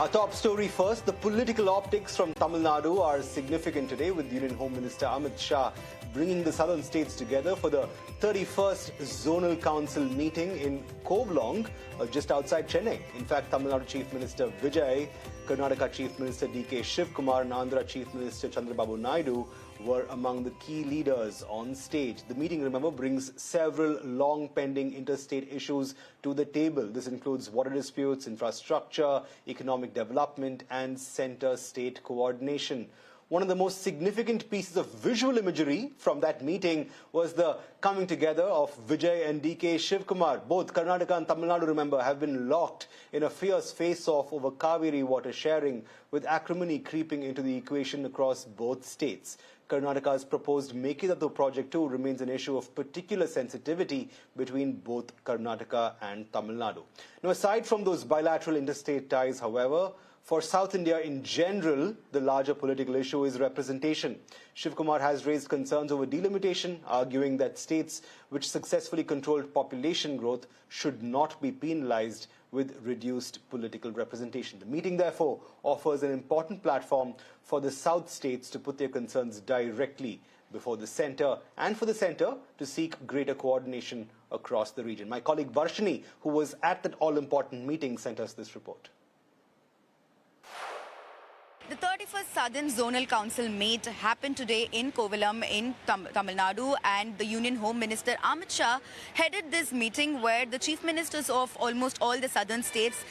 Our top story first, the political optics from Tamil Nadu are significant today, with Union Home Minister Amit Shah bringing the southern states together for the 31st Zonal Council meeting in Kovalong, just outside Chennai. In fact, Tamil Nadu Chief Minister Vijay, Karnataka Chief Minister DK Shivakumar and Andhra Chief Minister Chandrababu Naidu were among the key leaders on stage. The meeting, remember, brings several long-pending interstate issues to the table. This includes water disputes, infrastructure, economic development and centre-state coordination. One of the most significant pieces of visual imagery from that meeting was the coming together of Vijay and DK Shivakumar. Both Karnataka and Tamil Nadu, remember, have been locked in a fierce face-off over Kaveri water sharing, with acrimony creeping into the equation across both states. Karnataka's proposed Mekedatu project too remains an issue of particular sensitivity between both Karnataka and Tamil Nadu. Now, aside from those bilateral interstate ties, however, for South India in general, the larger political issue is representation. Shivakumar has raised concerns over delimitation, arguing that states which successfully controlled population growth should not be penalized with reduced political representation. The meeting, therefore, offers an important platform for the South states to put their concerns directly before the centre, and for the centre to seek greater coordination across the region. My colleague Varshini, who was at that all-important meeting, sent us this report. The 31st Southern Zonal Council meet happened today in Kovalam in Tamil Nadu, and the Union Home Minister Amit Shah headed this meeting where the Chief Ministers of almost all the southern states,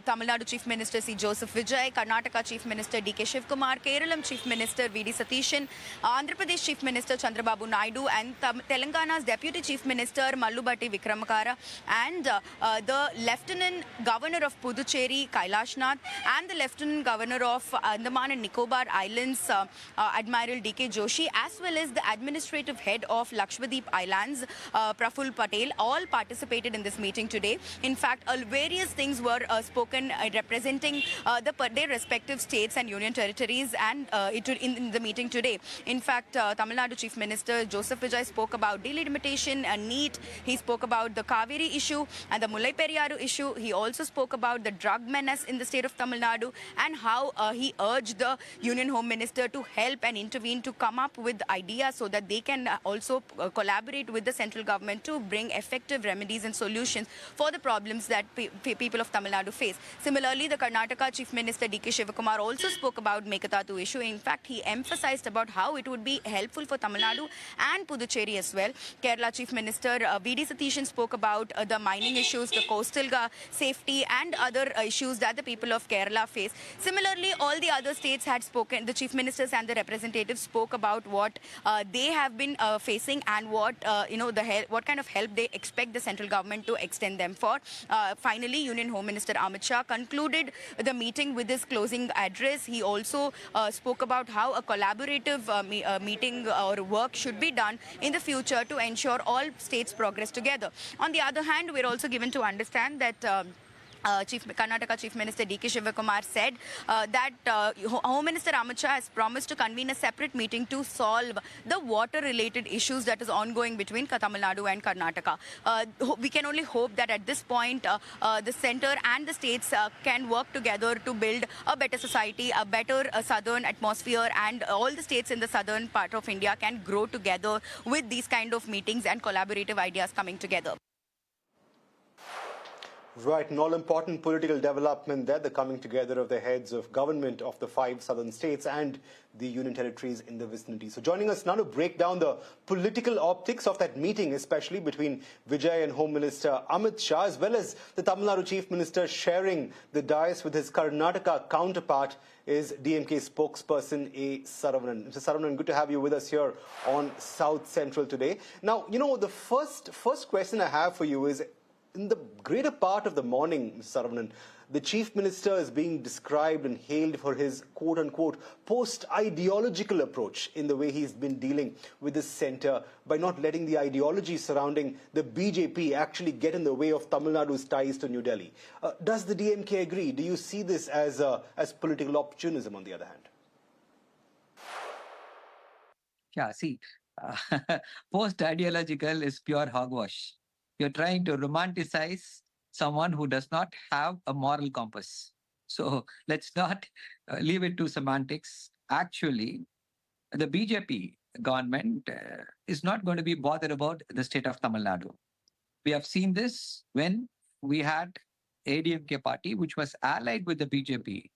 Tamil Nadu Chief Minister C. Joseph Vijay, Karnataka Chief Minister DK Shivakumar, Kerala Chief Minister V.D. Satishan, Andhra Pradesh Chief Minister Chandrababu Naidu and Telangana's Deputy Chief Minister Mallubatti Vikramakara and the Lieutenant Governor of Puducherry Kailashnath and the Lieutenant Governor of Andaman and Nicobar Islands, Admiral DK Joshi, as well as the administrative head of Lakshadweep Islands, Praful Patel, all participated in this meeting today. In fact, various things were spoken representing their respective states and union territories and in the meeting today. In fact, Tamil Nadu Chief Minister Joseph Vijay spoke about delimitation and NEET. He spoke about the Kaveri issue and the Mullai Periyaru issue. He also spoke about the drug menace in the state of Tamil Nadu and how he urged the Union Home Minister to help and intervene to come up with ideas so that they can also collaborate with the central government to bring effective remedies and solutions for the problems that people of Tamil Nadu face. Similarly, the Karnataka Chief Minister DK Shivakumar also spoke about Mekedatu issue. In fact, he emphasized about how it would be helpful for Tamil Nadu and Puducherry as well. Kerala Chief Minister V.D. Satishan spoke about the mining issues, the coastal safety and other issues that the people of Kerala face. Similarly, all the other states had spoken, the chief ministers and the representatives spoke about what they have been facing and what what kind of help they expect the central government to extend them for. Finally, Union Home Minister Amit Shah concluded the meeting with his closing address. He also spoke about how a collaborative meeting or work should be done in the future to ensure all states progress together. On the other hand, we're also given to understand that Karnataka Chief Minister DK Shivakumar said that Home Minister Amit Shah has promised to convene a separate meeting to solve the water-related issues that is ongoing between Tamil Nadu and Karnataka. We can only hope that at this point the centre and the states can work together to build a better society, a better southern atmosphere, and all the states in the southern part of India can grow together with these kind of meetings and collaborative ideas coming together. Right, an all-important political development there, the coming together of the heads of government of the 5 southern states and the union territories in the vicinity. So joining us now to break down the political optics of that meeting, especially between Vijay and Home Minister Amit Shah, as well as the Tamil Nadu Chief Minister sharing the dais with his Karnataka counterpart, is DMK spokesperson A. Saravanan. Mr. Saravanan, good to have you with us here on South Central today. Now, the first question I have for you is, in the greater part of the morning, Mr. Saravanan, the Chief Minister is being described and hailed for his quote-unquote post-ideological approach in the way he's been dealing with the centre by not letting the ideology surrounding the BJP actually get in the way of Tamil Nadu's ties to New Delhi. Does the DMK agree? Do you see this as political opportunism on the other hand? Yeah, see, post-ideological is pure hogwash. You're trying to romanticize someone who does not have a moral compass. So let's not leave it to semantics. Actually, the BJP government is not going to be bothered about the state of Tamil Nadu. We have seen this when we had ADMK party, which was allied with the BJP.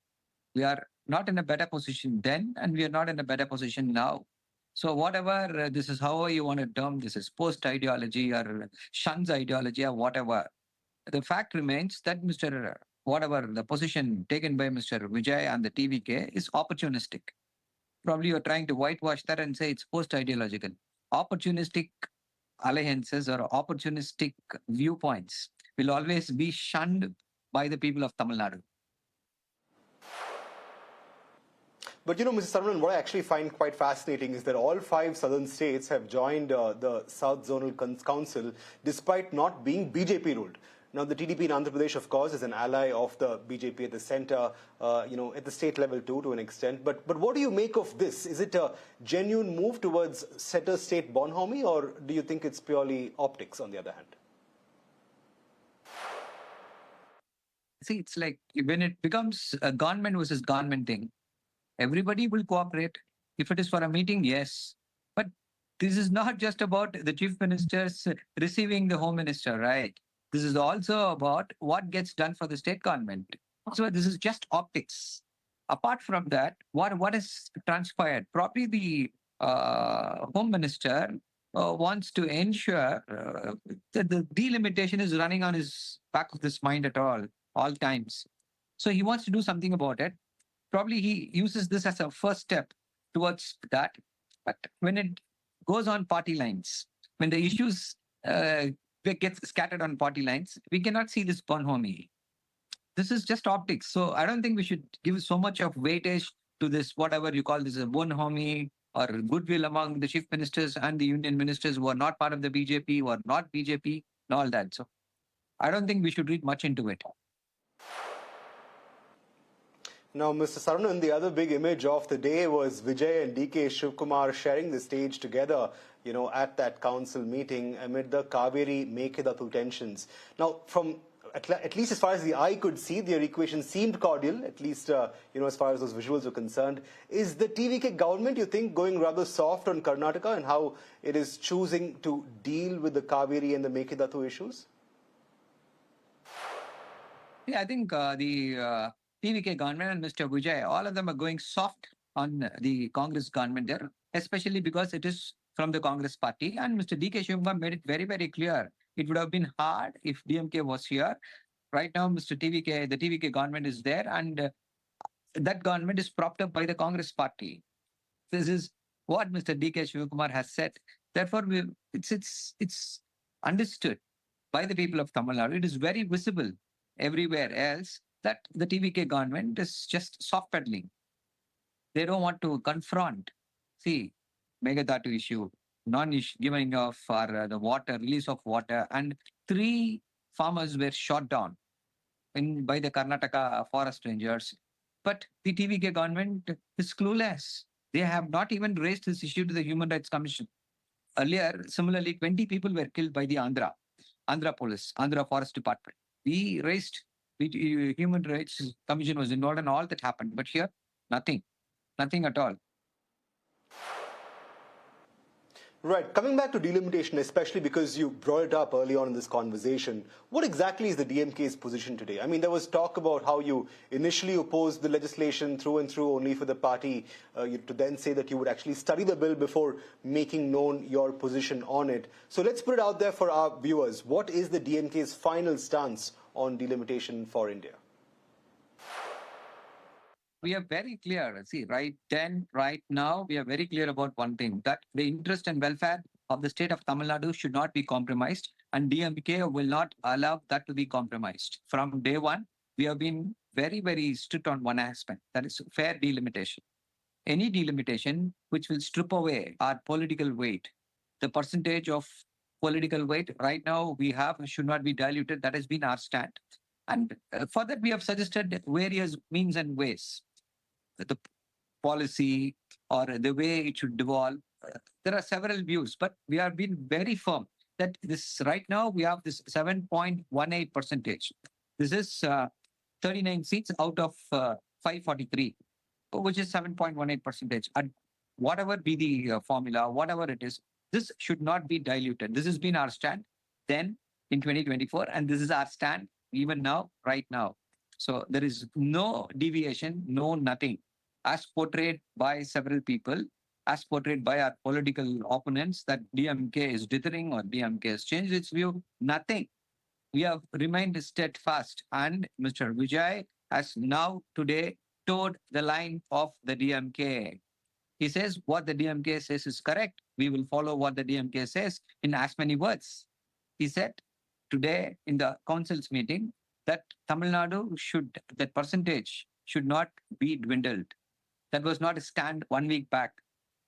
We are not in a better position then, and we are not in a better position now. So whatever this is, however you want to term this is post ideology or shuns ideology or whatever. The fact remains that Mr. Whatever the position taken by Mr. Vijay and the TVK is opportunistic. Probably you're trying to whitewash that and say it's post ideological. Opportunistic alliances or opportunistic viewpoints will always be shunned by the people of Tamil Nadu. But Mr. Saravanan, what I actually find quite fascinating is that all 5 southern states have joined the South Zonal Council despite not being BJP ruled. Now, the TDP in Andhra Pradesh, of course, is an ally of the BJP at the centre, at the state level too, to an extent. But what do you make of this? Is it a genuine move towards center state bonhomie, or do you think it's purely optics on the other hand? See, it's like when it becomes a government versus government thing, everybody will cooperate. If it is for a meeting, yes. But this is not just about the chief ministers receiving the home minister, right? This is also about what gets done for the state government. So this is just optics. Apart from that, what has transpired? Probably the home minister wants to ensure that the delimitation is running on his back of his mind at all times. So he wants to do something about it. Probably he uses this as a first step towards that. But when it goes on party lines, when the issues get scattered on party lines, we cannot see this bonhomie. This is just optics. So I don't think we should give so much of weightage to this, whatever you call this, a bonhomie or goodwill among the chief ministers and the union ministers who are not part of the BJP, who are not BJP, and all that. So I don't think we should read much into it. Now, Mr. Saravanan, the other big image of the day was Vijay and DK Shivakumar sharing the stage together, at that council meeting amid the Kaveri-Mekedatu tensions. Now, from at least as far as the eye could see, their equation seemed cordial, at least, as far as those visuals were concerned. Is the TVK government, you think, going rather soft on Karnataka and how it is choosing to deal with the Kaveri and the Mekedatu issues? Yeah, I think the TVK government and Mr. Vijay, all of them are going soft on the Congress government there, especially because it is from the Congress party. And Mr. DK Shivakumar made it very, very clear. It would have been hard if DMK was here. Right now, the TVK government is there, and that government is propped up by the Congress party. This is what Mr. DK Shivakumar has said. Therefore, it's understood by the people of Tamil Nadu. It is very visible everywhere else that the TVK government is just soft pedaling. They don't want to confront. See, Megadatu issue, non-giving of for the water, release of water, and 3 farmers were shot down by the Karnataka forest rangers. But the TVK government is clueless. They have not even raised this issue to the Human Rights Commission. Earlier, similarly, 20 people were killed by the Andhra Police, Andhra Forest Department. We raised, the Human Rights Commission was involved in all that happened. But here, nothing at all. Right. Coming back to delimitation, especially because you brought it up early on in this conversation, what exactly is the DMK's position today? I mean, there was talk about how you initially opposed the legislation through and through, only for the party to then say that you would actually study the bill before making known your position on it. So let's put it out there for our viewers. What is the DMK's final stance on delimitation for India? We are very clear. See, right now, we are very clear about one thing, that the interest and welfare of the state of Tamil Nadu should not be compromised, and DMK will not allow that to be compromised. From day one, we have been very, very strict on one aspect, that is fair delimitation. Any delimitation which will strip away our political weight, the percentage of political weight right now we have should not be diluted. That has been our stand. And for that, we have suggested various means and ways. The policy or the way it should devolve. There are several views, but we have been very firm that this right now we have this 7.18%. This is 39 seats out of 543, which is 7.18%. And whatever be the formula, whatever it is, this should not be diluted. This has been our stand then in 2024, and this is our stand even now, right now. So there is no deviation, no nothing, as portrayed by several people, as portrayed by our political opponents, that DMK is dithering or DMK has changed its view. Nothing. We have remained steadfast, and Mr. Vijay has now today towed the line of the DMK. He says what the DMK says is correct. We will follow what the DMK says in as many words. He said today in the council's meeting that Tamil Nadu that percentage should not be dwindled. That was not a stand 1 week back.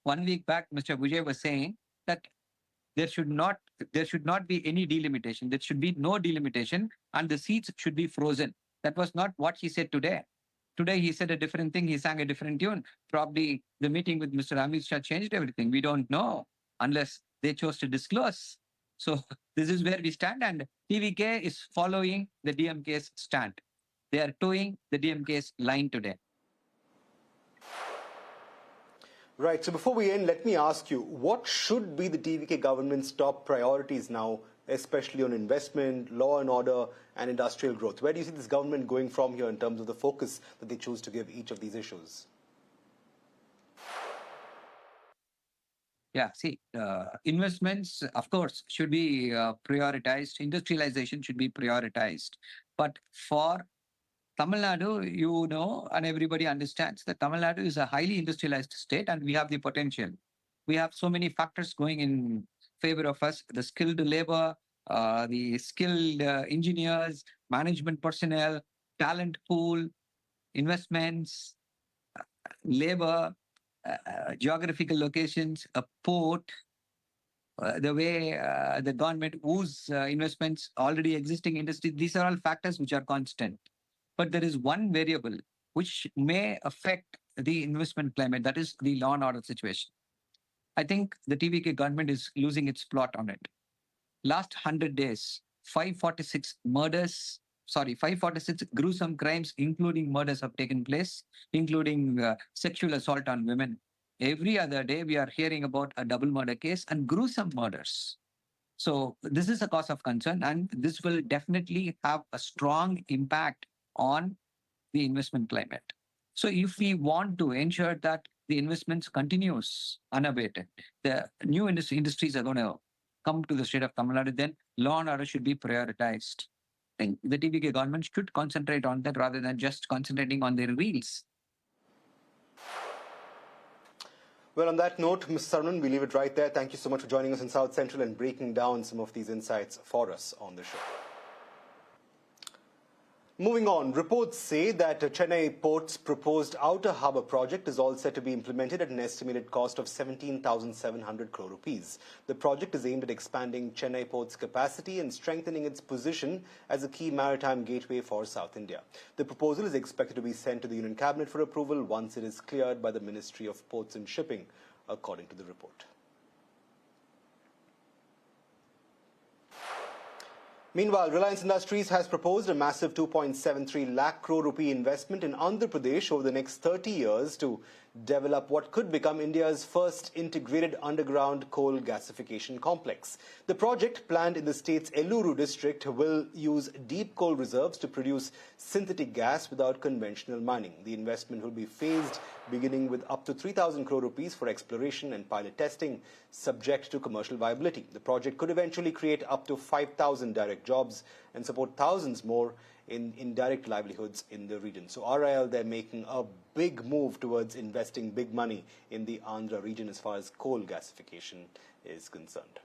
1 week back, Mr. Vijay was saying that there should not be any delimitation. There should be no delimitation, and the seats should be frozen. That was not what he said today. Today he said a different thing. He sang a different tune. Probably the meeting with Mr. Amit Shah changed everything. We don't know unless they chose to disclose. So this is where we stand, and TVK is following the DMK's stand. They are towing the DMK's line today. Right. So before we end, let me ask you, what should be the TVK government's top priorities now, especially on investment, law and order, and industrial growth? Where do you see this government going from here in terms of the focus that they choose to give each of these issues? Yeah, see, investments, of course, should be prioritized. Industrialization should be prioritized. But for Tamil Nadu, you know, and everybody understands that Tamil Nadu is a highly industrialized state, and we have the potential. We have so many factors going in favor of us: the skilled labor, the skilled engineers, management personnel, talent pool, investments, labor, geographical locations, a port, the way the government whose investments, already existing industry. These are all factors which are constant. But there is one variable which may affect the investment climate, that is the law and order situation. I think the TVK government is losing its plot on it. Last 100 days, 546 gruesome crimes, including murders, have taken place, including sexual assault on women. Every other day, we are hearing about a double murder case and gruesome murders. So this is a cause of concern, and this will definitely have a strong impact on the investment climate. So if we want to ensure that the investments continues unabated, the new industries are going to come to the state of Tamil Nadu, then law and order should be prioritized. I think the TVK government should concentrate on that rather than just concentrating on their wheels. Well, on that note, Mr. Sarunan, we leave it right there. Thank you so much for joining us in South Central and breaking down some of these insights for us on the show. Moving on, reports say that Chennai Port's proposed outer harbour project is all set to be implemented at an estimated cost of 17,700 crore rupees. The project is aimed at expanding Chennai Port's capacity and strengthening its position as a key maritime gateway for South India. The proposal is expected to be sent to the Union Cabinet for approval once it is cleared by the Ministry of Ports and Shipping, according to the report. Meanwhile, Reliance Industries has proposed a massive 2.73 lakh crore rupee investment in Andhra Pradesh over the next 30 years to develop what could become India's first integrated underground coal gasification complex. The project, planned in the state's Eluru district, will use deep coal reserves to produce synthetic gas without conventional mining. The investment will be phased, beginning with up to 3,000 crore rupees for exploration and pilot testing, subject to commercial viability. The project could eventually create up to 5,000 direct jobs and support thousands more in indirect livelihoods in the region. So RIL, they're making a big move towards investing big money in the Andhra region as far as coal gasification is concerned.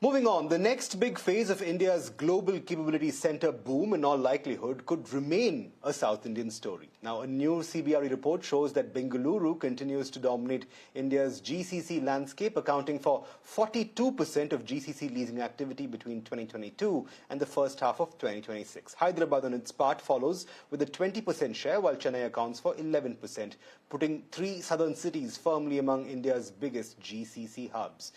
Moving on, the next big phase of India's global capability center boom in all likelihood could remain a South Indian story. Now, a new CBRE report shows that Bengaluru continues to dominate India's GCC landscape, accounting for 42% of GCC leasing activity between 2022 and the first half of 2026. Hyderabad on its part follows with a 20% share, while Chennai accounts for 11%, putting three southern cities firmly among India's biggest GCC hubs.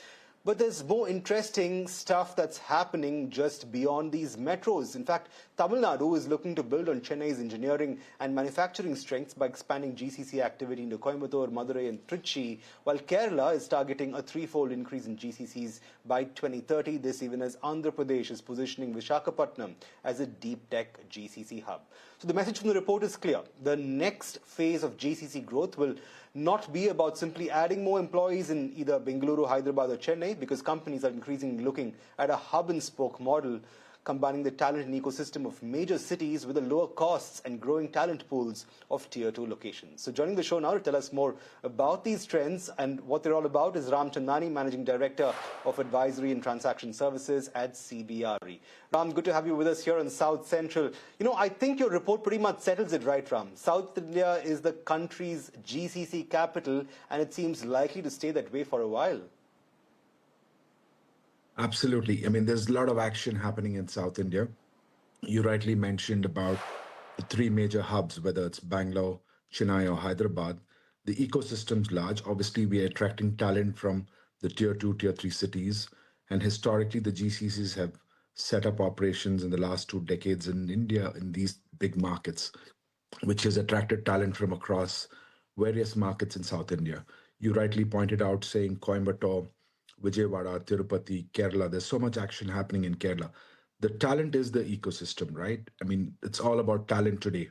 But there's more interesting stuff that's happening just beyond these metros. In fact, Tamil Nadu is looking to build on Chennai's engineering and manufacturing strengths by expanding GCC activity into Coimbatore, Madurai and Trichy, while Kerala is targeting a threefold increase in GCCs by 2030. This even as Andhra Pradesh is positioning Visakhapatnam as a deep tech GCC hub. So the message from the report is clear. The next phase of GCC growth will not be about simply adding more employees in either Bengaluru, Hyderabad or Chennai, because companies are increasingly looking at a hub and spoke model, combining the talent and ecosystem of major cities with the lower costs and growing talent pools of tier 2 locations. So joining the show now to tell us more about these trends and what they're all about is Ram Chandani, Managing Director of Advisory and Transaction Services at CBRE. Ram, good to have you with us here in South Central. You know, I think your report pretty much settles it, right, Ram? South India is the country's GCC capital, and it seems likely to stay that way for a while. Absolutely. I mean, there's a lot of action happening in South India. You rightly mentioned about the three major hubs, whether it's Bangalore, Chennai, or Hyderabad. The ecosystem's large. Obviously, we are attracting talent from the tier 2, tier 3 cities. And historically, the GCCs have set up operations in the last 2 decades in India in these big markets, which has attracted talent from across various markets in South India. You rightly pointed out saying Coimbatore, Vijayawada, Tirupati, Kerala. There's so much action happening in Kerala. The talent is the ecosystem, right? I mean, it's all about talent today.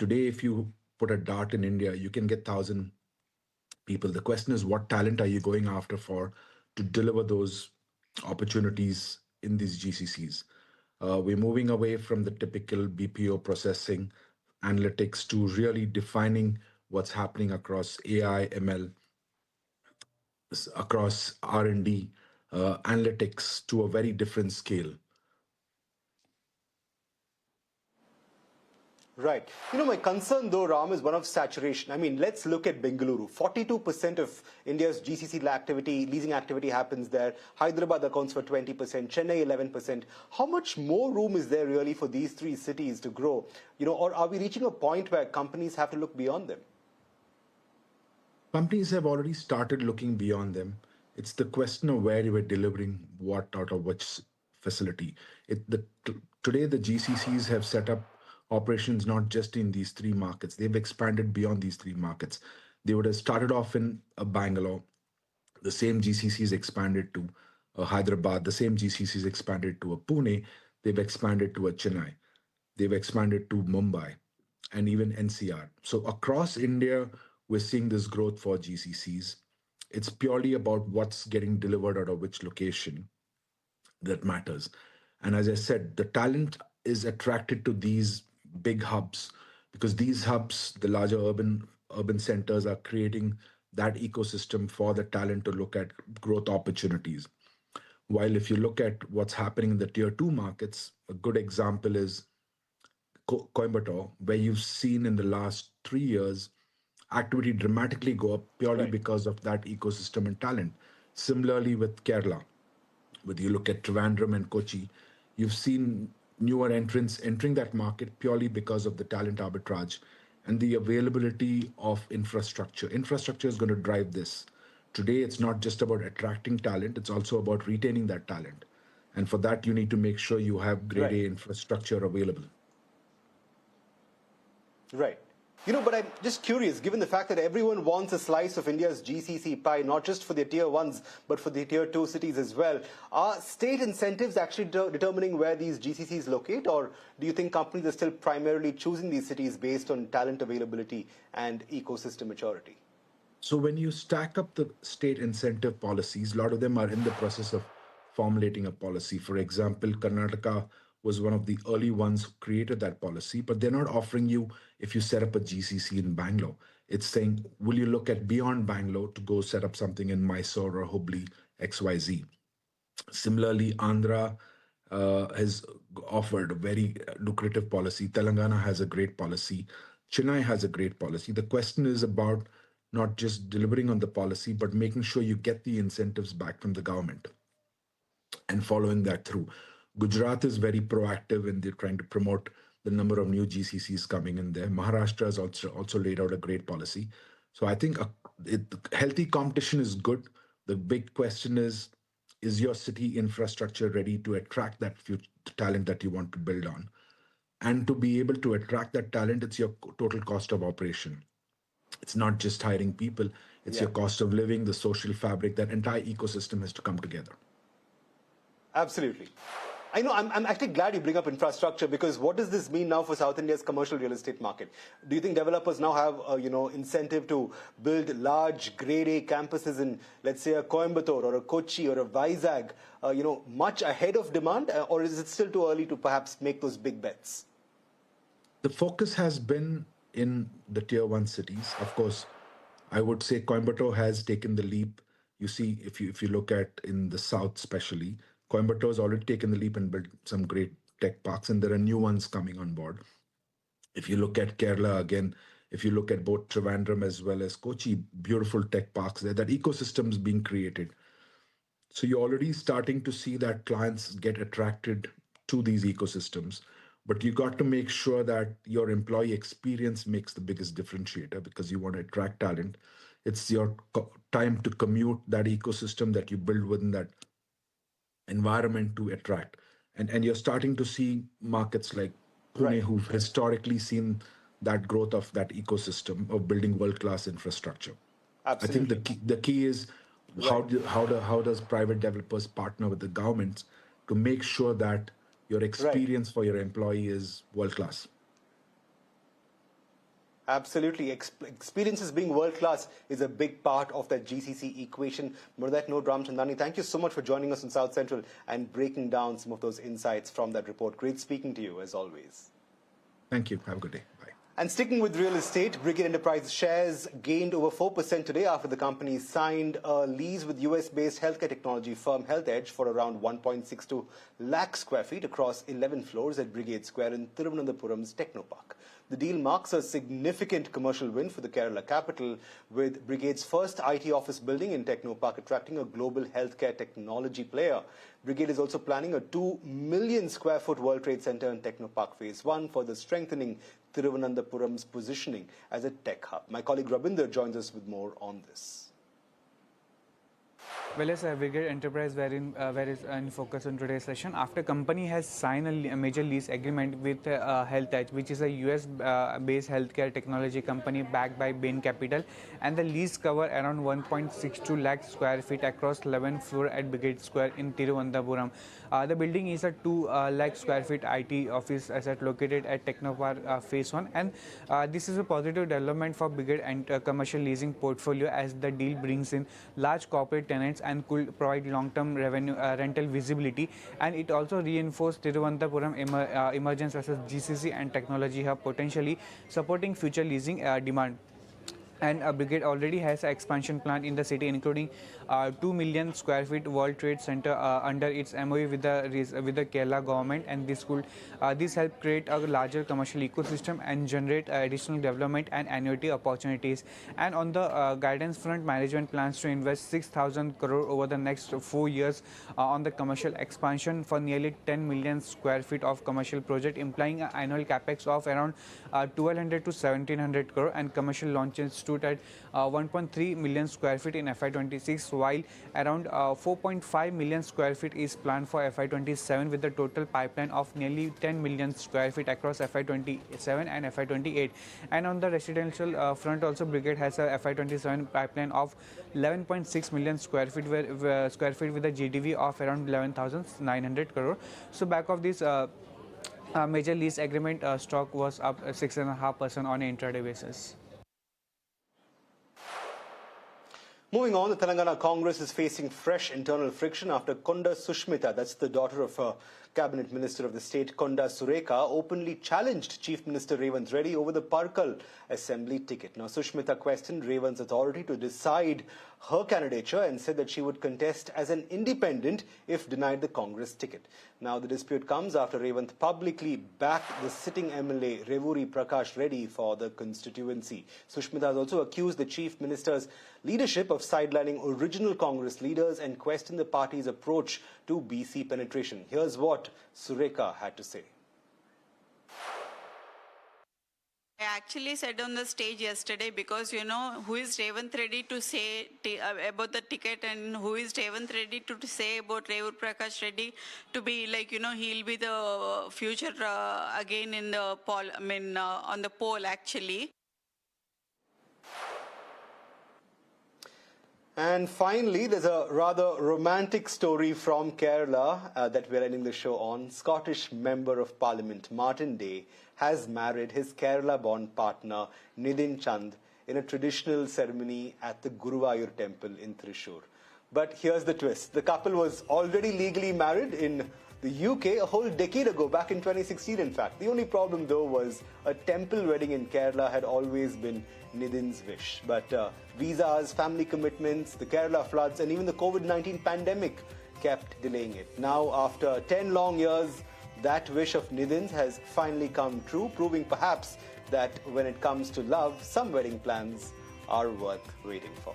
Today, if you put a dart in India, you can get 1,000 people. The question is, what talent are you going after for to deliver those opportunities in these GCCs? We're moving away from the typical BPO processing analytics to really defining what's happening across AI, ML, across R&D, analytics to a very different scale. Right. You know, my concern though, Ram, is one of saturation. I mean, let's look at Bengaluru. 42% of India's GCC activity, leasing activity happens there. Hyderabad accounts for 20%, Chennai 11%. How much more room is there really for these three cities to grow? You know, or are we reaching a point where companies have to look beyond them? Companies have already started looking beyond them. It's the question of where you are delivering what out of which facility. Today, the GCCs have set up operations not just in these three markets. They've expanded beyond these three markets. They would have started off in Bangalore. The same GCCs expanded to Hyderabad. The same GCCs expanded to a Pune. They've expanded to a Chennai. They've expanded to Mumbai and even NCR. So across India, we're seeing this growth for GCCs. It's purely about what's getting delivered out of which location that matters. And as I said, the talent is attracted to these big hubs because these hubs, the larger urban centers, are creating that ecosystem for the talent to look at growth opportunities. While if you look at what's happening in the tier 2 markets, a good example is Coimbatore, where you've seen in the last 3 years activity dramatically go up purely because of that ecosystem and talent. Similarly with Kerala, whether you look at Trivandrum and Kochi, you've seen newer entrants entering that market purely because of the talent arbitrage and the availability of infrastructure. Infrastructure is going to drive this. Today, it's not just about attracting talent, it's also about retaining that talent. And for that, you need to make sure you have grade A infrastructure available. Right. You know, but I'm just curious, given the fact that everyone wants a slice of India's GCC pie, not just for the tier 1s, but for the tier 2 cities as well, are state incentives actually determining where these GCCs locate? Or do you think companies are still primarily choosing these cities based on talent availability and ecosystem maturity? So when you stack up the state incentive policies, a lot of them are in the process of formulating a policy. For example, Karnataka was one of the early ones who created that policy, but they're not offering you if you set up a GCC in Bangalore. It's saying, will you look at beyond Bangalore to go set up something in Mysore or Hubli, XYZ? Similarly, Andhra has offered a very lucrative policy. Telangana has a great policy. Chennai has a great policy. The question is about not just delivering on the policy, but making sure you get the incentives back from the government and following that through. Gujarat is very proactive and they're trying to promote the number of new GCCs coming in there. Maharashtra has also laid out a great policy. So I think healthy competition is good. The big question is is your city infrastructure ready to attract that future talent that you want to build on? And to be able to attract that talent, it's your total cost of operation. It's not just hiring people, it's Yeah. your cost of living, the social fabric, that entire ecosystem has to come together. Absolutely. I know, I'm actually glad you bring up infrastructure, because what does this mean now for South India's commercial real estate market? Do you think developers now have incentive to build large grade A campuses in, let's say, a Coimbatore or a Kochi or a Vizag, much ahead of demand, or is it still too early to perhaps make those big bets? The focus has been in the tier one cities. Of course, I would say Coimbatore has taken the leap. You see, if you look at in the south especially, Coimbatore has already taken the leap and built some great tech parks, and there are new ones coming on board. If you look at Kerala again, if you look at both Trivandrum as well as Kochi, beautiful tech parks there, that ecosystem is being created. So you're already starting to see that clients get attracted to these ecosystems. But you got to make sure that your employee experience makes the biggest differentiator, because you want to attract talent. It's your time to commute, that ecosystem that you build within that environment to attract. And you're starting to see markets like Pune, Right. who've historically seen that growth of that ecosystem of building world-class infrastructure. I think Absolutely. the key is Right. how does private developers partner with the governments to make sure that your Right. experience for your employee is world class. Absolutely. Experiences being world class is a big part of that GCC equation. On that note, Ramchandani, thank you so much for joining us on South Central and breaking down some of those insights from that report. Great speaking to you, as always. Thank you. Have a good day. Bye. And sticking with real estate, Brigade Enterprises shares gained over 4% today after the company signed a lease with US-based healthcare technology firm HealthEdge for around 1.62 lakh square feet across 11 floors at Brigade Square in Thiruvananthapuram's Technopark. The deal marks a significant commercial win for the Kerala capital, with Brigade's first IT office building in Technopark attracting a global healthcare technology player. Brigade is also planning a 2 million square foot World Trade Center in Technopark Phase 1, further strengthening Thiruvananthapuram's positioning as a tech hub. My colleague Rabinder joins us with more on this. Well, yes, Brigade Enterprise were in focus on today's session. After company has signed a major lease agreement with HealthEdge, which is a US-based healthcare technology company backed by Bain Capital, and the lease cover around 1.62 lakh square feet across 11 floors at Brigade Square in Thiruvananthapuram. The building is a 2 lakh square feet IT office asset located at Technopark Phase 1, and this is a positive development for Brigade and commercial leasing portfolio, as the deal brings in large corporate tenants and could provide long-term revenue rental visibility, and it also reinforced Thiruvananthapuram emergence as a GCC and technology hub, potentially supporting future leasing demand. And Brigade already has an expansion plan in the city, including 2 million square feet World Trade Center under its MOU with the Kerala government, and this help create a larger commercial ecosystem and generate additional development and annuity opportunities. And on the guidance front, management plans to invest 6,000 crore over the next 4 years on the commercial expansion for nearly 10 million square feet of commercial project, implying an annual capex of around 1,200 to 1,700 crore, and commercial launches stood at 1.3 million square feet in FY26, while around 4.5 million square feet is planned for FY27, with a total pipeline of nearly 10 million square feet across FY27 and FY28. And on the residential front also, Brigade has a FY27 pipeline of 11.6 million square feet with a GDV of around 11,900 crore. So back of this major lease agreement, stock was up 6.5% on an intraday basis. Moving on, the Telangana Congress is facing fresh internal friction after Konda Sushmita, that's the daughter of Cabinet Minister of the state, Konda Sureka, openly challenged Chief Minister Revanth Reddy over the Parkal Assembly ticket. Now, Sushmita questioned Revanth's authority to decide her candidature and said that she would contest as an independent if denied the Congress ticket. Now, the dispute comes after Revanth publicly backed the sitting MLA Revuri Prakash Reddy for the constituency. Sushmita has also accused the Chief Minister's leadership of sidelining original Congress leaders and questioned the party's approach to BC penetration. Here's what Sureka had to say. I actually said on the stage yesterday because, you know, who is Revanth Reddy to say about the ticket and who is Revanth Reddy to say about Revur Prakash Reddy to be like, you know, he'll be the future again in the poll, on the poll actually. And finally, there's a rather romantic story from Kerala that we're ending the show on. Scottish Member of Parliament Martin Day has married his Kerala-born partner Nidhin Chand in a traditional ceremony at the Guruvayur temple in Thrissur. But here's the twist. The couple was already legally married in the UK a whole decade ago, back in 2016 in fact. The only problem though was a temple wedding in Kerala had always been Nidhin's wish. But visas, family commitments, the Kerala floods and even the COVID-19 pandemic kept delaying it. Now after 10 long years, that wish of Nidhin's has finally come true, proving perhaps that when it comes to love, some wedding plans are worth waiting for.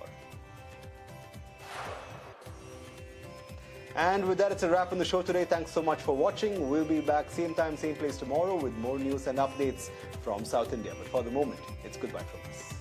And with that, it's a wrap on the show today. Thanks so much for watching. We'll be back same time, same place tomorrow with more news and updates from South India. But for the moment, it's goodbye from us.